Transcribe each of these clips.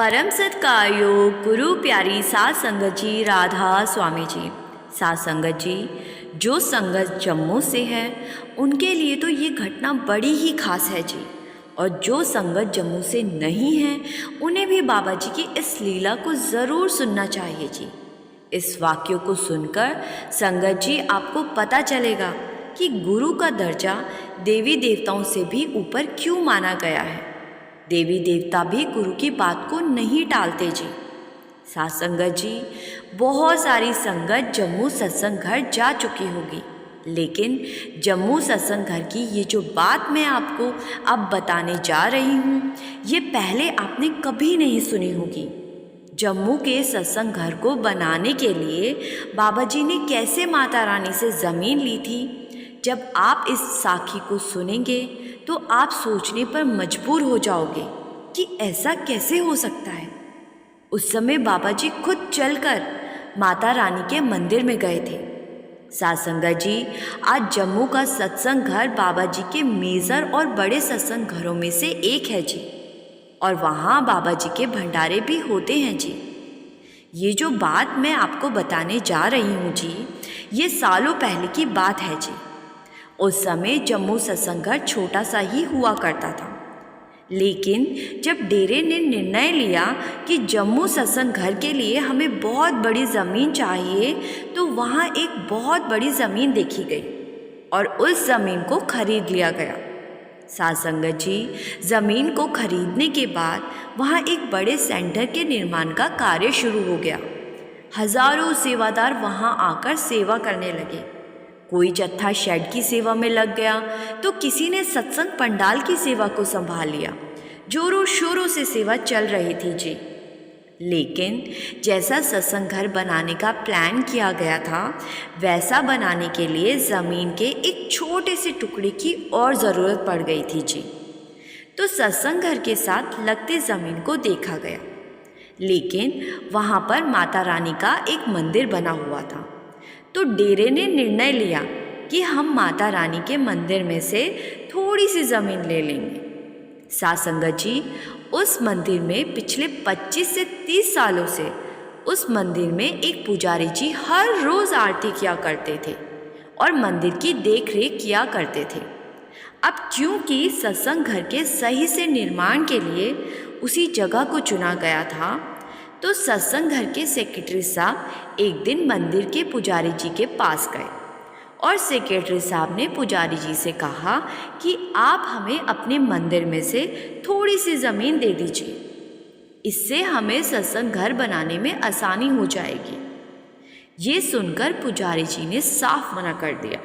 परम सत्कारयोग गुरु प्यारी सात संगत जी, राधा स्वामी जी। सात संगत जी, जो संगत जम्मू से है उनके लिए तो ये घटना बड़ी ही खास है जी, और जो संगत जम्मू से नहीं है उन्हें भी बाबा जी की इस लीला को ज़रूर सुनना चाहिए जी। इस वाक्य को सुनकर संगत जी आपको पता चलेगा कि गुरु का दर्जा देवी देवताओं से भी ऊपर क्यों माना गया है। देवी देवता भी गुरु की बात को नहीं टालते जी। सात संगत जी, बहुत सारी संगत जम्मू सत्संग घर जा चुकी होगी, लेकिन जम्मू सत्संग घर की ये जो बात मैं आपको अब बताने जा रही हूँ, ये पहले आपने कभी नहीं सुनी होगी। जम्मू के सत्संग घर को बनाने के लिए बाबा जी ने कैसे माता रानी से ज़मीन ली थी, जब आप इस साखी को सुनेंगे तो आप सोचने पर मजबूर हो जाओगे कि ऐसा कैसे हो सकता है। उस समय बाबा जी खुद चलकर माता रानी के मंदिर में गए थे। सात संगत जी, आज जम्मू का सत्संग घर बाबा जी के मेजर और बड़े सत्संग घरों में से एक है जी, और वहाँ बाबा जी के भंडारे भी होते हैं जी। ये जो बात मैं आपको बताने जा रही हूँ जी, ये सालों पहले की बात है जी। उस समय जम्मू सत्संग घर छोटा सा ही हुआ करता था, लेकिन जब डेरे ने निर्णय लिया कि जम्मू सत्संग घर के लिए हमें बहुत बड़ी ज़मीन चाहिए, तो वहाँ एक बहुत बड़ी ज़मीन देखी गई और उस ज़मीन को खरीद लिया गया। सात संगत जी, ज़मीन को खरीदने के बाद वहाँ एक बड़े सेंटर के निर्माण का कार्य शुरू हो गया। हजारों सेवादार वहाँ आकर सेवा करने लगे। कोई जत्था शेड की सेवा में लग गया, तो किसी ने सत्संग पंडाल की सेवा को संभाल लिया। जोरों शोरों से सेवा चल रही थी जी। लेकिन जैसा सत्संग घर बनाने का प्लान किया गया था, वैसा बनाने के लिए ज़मीन के एक छोटे से टुकड़े की और ज़रूरत पड़ गई थी जी। तो सत्संग घर के साथ लगते ज़मीन को देखा गया, लेकिन वहाँ पर माता रानी का एक मंदिर बना हुआ था। तो डेरे ने निर्णय लिया कि हम माता रानी के मंदिर में से थोड़ी सी ज़मीन ले लेंगे। सात संगत जी, उस मंदिर में पिछले 25 से 30 सालों से उस मंदिर में एक पुजारी जी हर रोज़ आरती किया करते थे और मंदिर की देख रेख किया करते थे। अब क्योंकि सत्संग घर के सही से निर्माण के लिए उसी जगह को चुना गया था, तो सत्संग घर के सेक्रेटरी साहब एक दिन मंदिर के पुजारी जी के पास गए और सेक्रेटरी साहब ने पुजारी जी से कहा कि आप हमें अपने मंदिर में से थोड़ी सी ज़मीन दे दीजिए, इससे हमें सत्संग घर बनाने में आसानी हो जाएगी। ये सुनकर पुजारी जी ने साफ मना कर दिया।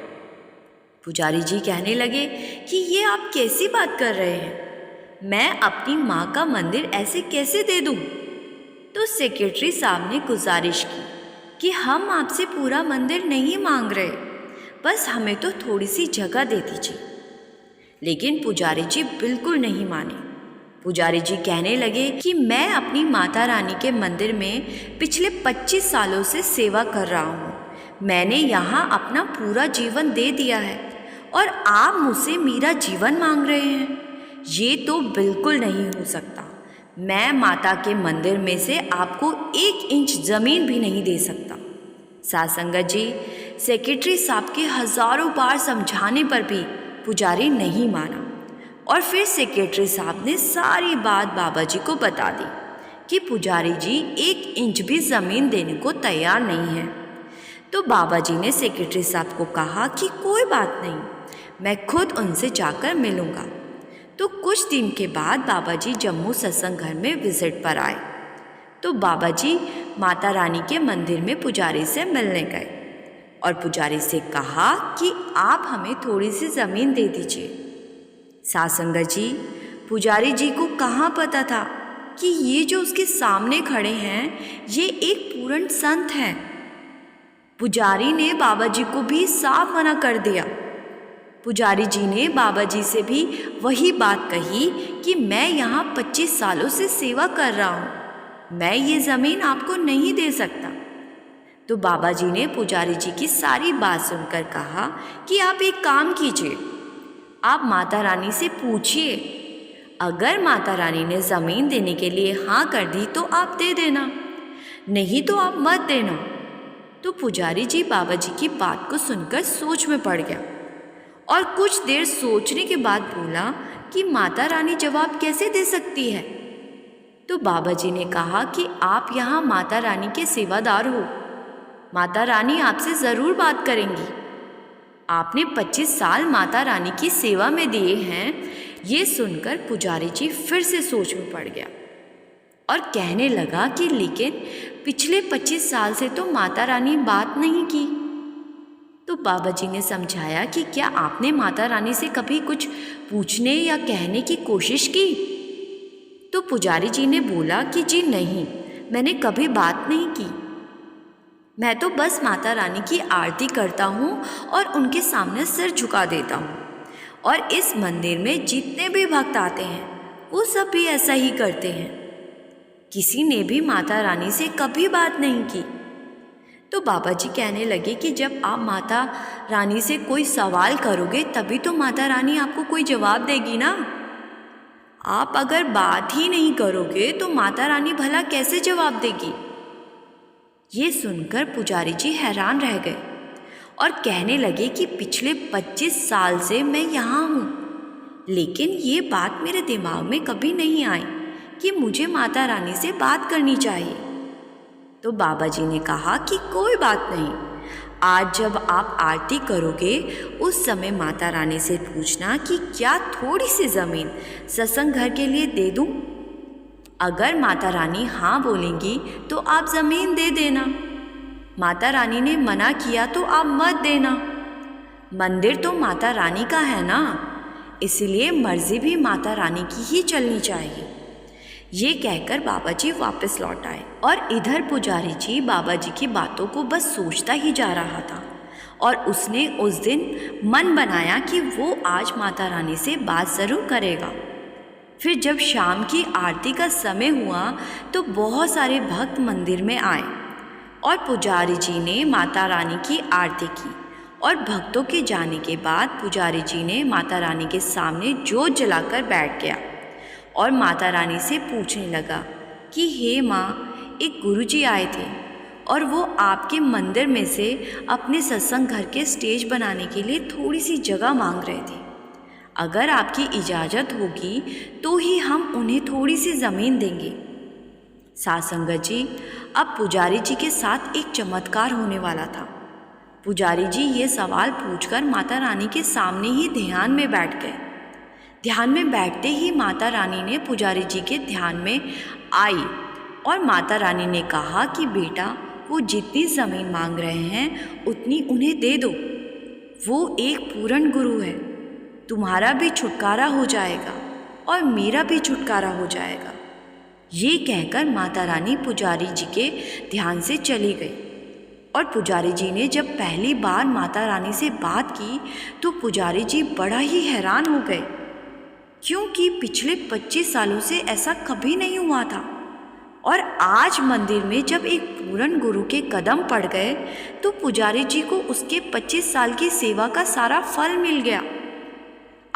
पुजारी जी कहने लगे कि ये आप कैसी बात कर रहे हैं, मैं अपनी माँ का मंदिर ऐसे कैसे दे दूँ। तो सेक्रेटरी साहब ने गुजारिश की कि हम आपसे पूरा मंदिर नहीं मांग रहे, बस हमें तो थोड़ी सी जगह दे दीजिए। लेकिन पुजारी जी बिल्कुल नहीं माने। पुजारी जी कहने लगे कि मैं अपनी माता रानी के मंदिर में पिछले 25 सालों से सेवा कर रहा हूँ, मैंने यहाँ अपना पूरा जीवन दे दिया है और आप मुझसे मेरा जीवन मांग रहे हैं, ये तो बिल्कुल नहीं हो सकता। मैं माता के मंदिर में से आपको 1 इंच ज़मीन भी नहीं दे सकता। सात संगत जी, सेक्रेटरी साहब के हज़ारों बार समझाने पर भी पुजारी नहीं माना और फिर सेक्रेटरी साहब ने सारी बात बाबा जी को बता दी कि पुजारी जी 1 इंच भी ज़मीन देने को तैयार नहीं है। तो बाबा जी ने सेक्रेटरी साहब को कहा कि कोई बात नहीं, मैं खुद उनसे जाकर मिलूँगा। तो कुछ दिन के बाद बाबा जी जम्मू सत्संग घर में विजिट पर आए। तो बाबा जी माता रानी के मंदिर में पुजारी से मिलने गए और पुजारी से कहा कि आप हमें थोड़ी सी ज़मीन दे दीजिए। सात संगत जी, पुजारी जी को कहाँ पता था कि ये जो उसके सामने खड़े हैं ये एक पूर्ण संत हैं। पुजारी ने बाबा जी को भी साफ मना कर दिया। पुजारी जी ने बाबा जी से भी वही बात कही कि मैं यहाँ 25 सालों से सेवा कर रहा हूँ, मैं ये ज़मीन आपको नहीं दे सकता। तो बाबा जी ने पुजारी जी की सारी बात सुनकर कहा कि आप एक काम कीजिए, आप माता रानी से पूछिए, अगर माता रानी ने ज़मीन देने के लिए हाँ कर दी तो आप दे देना, नहीं तो आप मत देना। तो पुजारी जी बाबा जी की बात को सुनकर सोच में पड़ गया और कुछ देर सोचने के बाद बोला कि माता रानी जवाब कैसे दे सकती है। तो बाबा जी ने कहा कि आप यहाँ माता रानी के सेवादार हो, माता रानी आपसे ज़रूर बात करेंगी। आपने 25 साल माता रानी की सेवा में दिए हैं। ये सुनकर पुजारी जी फिर से सोच में पड़ गया और कहने लगा कि लेकिन पिछले 25 साल से तो माता रानी बात नहीं की। तो बाबा जी ने समझाया कि क्या आपने माता रानी से कभी कुछ पूछने या कहने की कोशिश की? तो पुजारी जी ने बोला कि जी नहीं, मैंने कभी बात नहीं की। मैं तो बस माता रानी की आरती करता हूँ और उनके सामने सिर झुका देता हूँ, और इस मंदिर में जितने भी भक्त आते हैं वो सब भी ऐसा ही करते हैं। किसी ने भी माता रानी से कभी बात नहीं की। तो बाबा जी कहने लगे कि जब आप माता रानी से कोई सवाल करोगे तभी तो माता रानी आपको कोई जवाब देगी ना। आप अगर बात ही नहीं करोगे तो माता रानी भला कैसे जवाब देगी? ये सुनकर पुजारी जी हैरान रह गए और कहने लगे कि पिछले 25 साल से मैं यहाँ हूँ, लेकिन ये बात मेरे दिमाग में कभी नहीं आई कि मुझे माता रानी से बात करनी चाहिए। तो बाबा जी ने कहा कि कोई बात नहीं, आज जब आप आरती करोगे उस समय माता रानी से पूछना कि क्या थोड़ी सी ज़मीन सत्संग घर के लिए दे दूँ। अगर माता रानी हाँ बोलेंगी तो आप ज़मीन दे देना, माता रानी ने मना किया तो आप मत देना। मंदिर तो माता रानी का है ना, इसलिए मर्जी भी माता रानी की ही चलनी चाहिए। ये कहकर बाबा जी वापस लौट आए और इधर पुजारी जी बाबा जी की बातों को बस सोचता ही जा रहा था और उसने उस दिन मन बनाया कि वो आज माता रानी से बात ज़रूर करेगा। फिर जब शाम की आरती का समय हुआ तो बहुत सारे भक्त मंदिर में आए और पुजारी जी ने माता रानी की आरती की, और भक्तों के जाने के बाद पुजारी जी ने माता रानी के सामने जोत जलाकर बैठ गया और माता रानी से पूछने लगा कि हे माँ, एक गुरुजी आए थे और वो आपके मंदिर में से अपने सत्संग घर के स्टेज बनाने के लिए थोड़ी सी जगह मांग रहे थे। अगर आपकी इजाज़त होगी तो ही हम उन्हें थोड़ी सी ज़मीन देंगे। साध संगत जी, अब पुजारी जी के साथ एक चमत्कार होने वाला था। पुजारी जी ये सवाल पूछकर माता रानी के सामने ही ध्यान में बैठ गए। ध्यान में बैठते ही माता रानी ने पुजारी जी के ध्यान में आई और माता रानी ने कहा कि बेटा, वो जितनी ज़मीन मांग रहे हैं उतनी उन्हें दे दो। वो एक पूर्ण गुरु है, तुम्हारा भी छुटकारा हो जाएगा और मेरा भी छुटकारा हो जाएगा। ये कहकर माता रानी पुजारी जी के ध्यान से चली गई। और पुजारी जी ने जब पहली बार माता रानी से बात की तो पुजारी जी बड़ा ही हैरान हो गए, क्योंकि पिछले 25 सालों से ऐसा कभी नहीं हुआ था। और आज मंदिर में जब एक पूर्ण गुरु के कदम पड़ गए तो पुजारी जी को उसके 25 साल की सेवा का सारा फल मिल गया।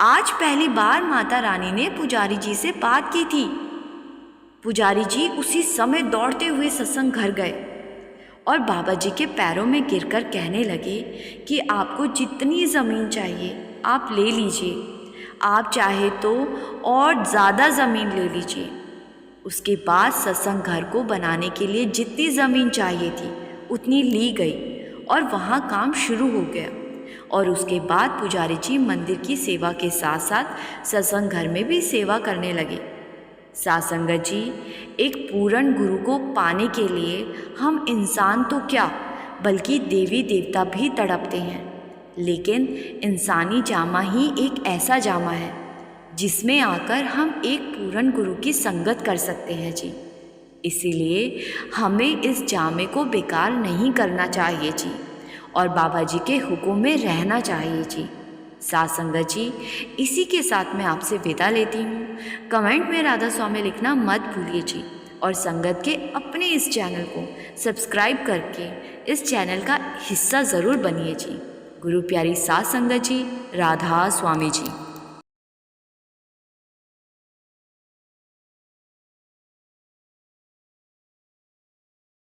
आज पहली बार माता रानी ने पुजारी जी से बात की थी। पुजारी जी उसी समय दौड़ते हुए सत्संग घर गए और बाबा जी के पैरों में गिरकर कहने लगे कि आपको जितनी ज़मीन चाहिए आप ले लीजिए, आप चाहे तो और ज़्यादा ज़मीन ले लीजिए। उसके बाद सत्संग घर को बनाने के लिए जितनी ज़मीन चाहिए थी उतनी ली गई और वहाँ काम शुरू हो गया। और उसके बाद पुजारी जी मंदिर की सेवा के साथ साथ सत्संग घर में भी सेवा करने लगे। साध संगत जी, एक पूर्ण गुरु को पाने के लिए हम इंसान तो क्या बल्कि देवी देवता भी तड़पते हैं, लेकिन इंसानी जामा ही एक ऐसा जामा है जिसमें आकर हम एक पूर्ण गुरु की संगत कर सकते हैं जी। इसीलिए हमें इस जामे को बेकार नहीं करना चाहिए जी और बाबा जी के हुक्म में रहना चाहिए जी। साध संगत जी, इसी के साथ मैं आपसे विदा लेती हूँ। कमेंट में राधा स्वामी लिखना मत भूलिए जी और संगत के अपने इस चैनल को सब्सक्राइब करके इस चैनल का हिस्सा ज़रूर बनिए जी। गुरु प्यारी साध संगत जी, राधा स्वामी जी।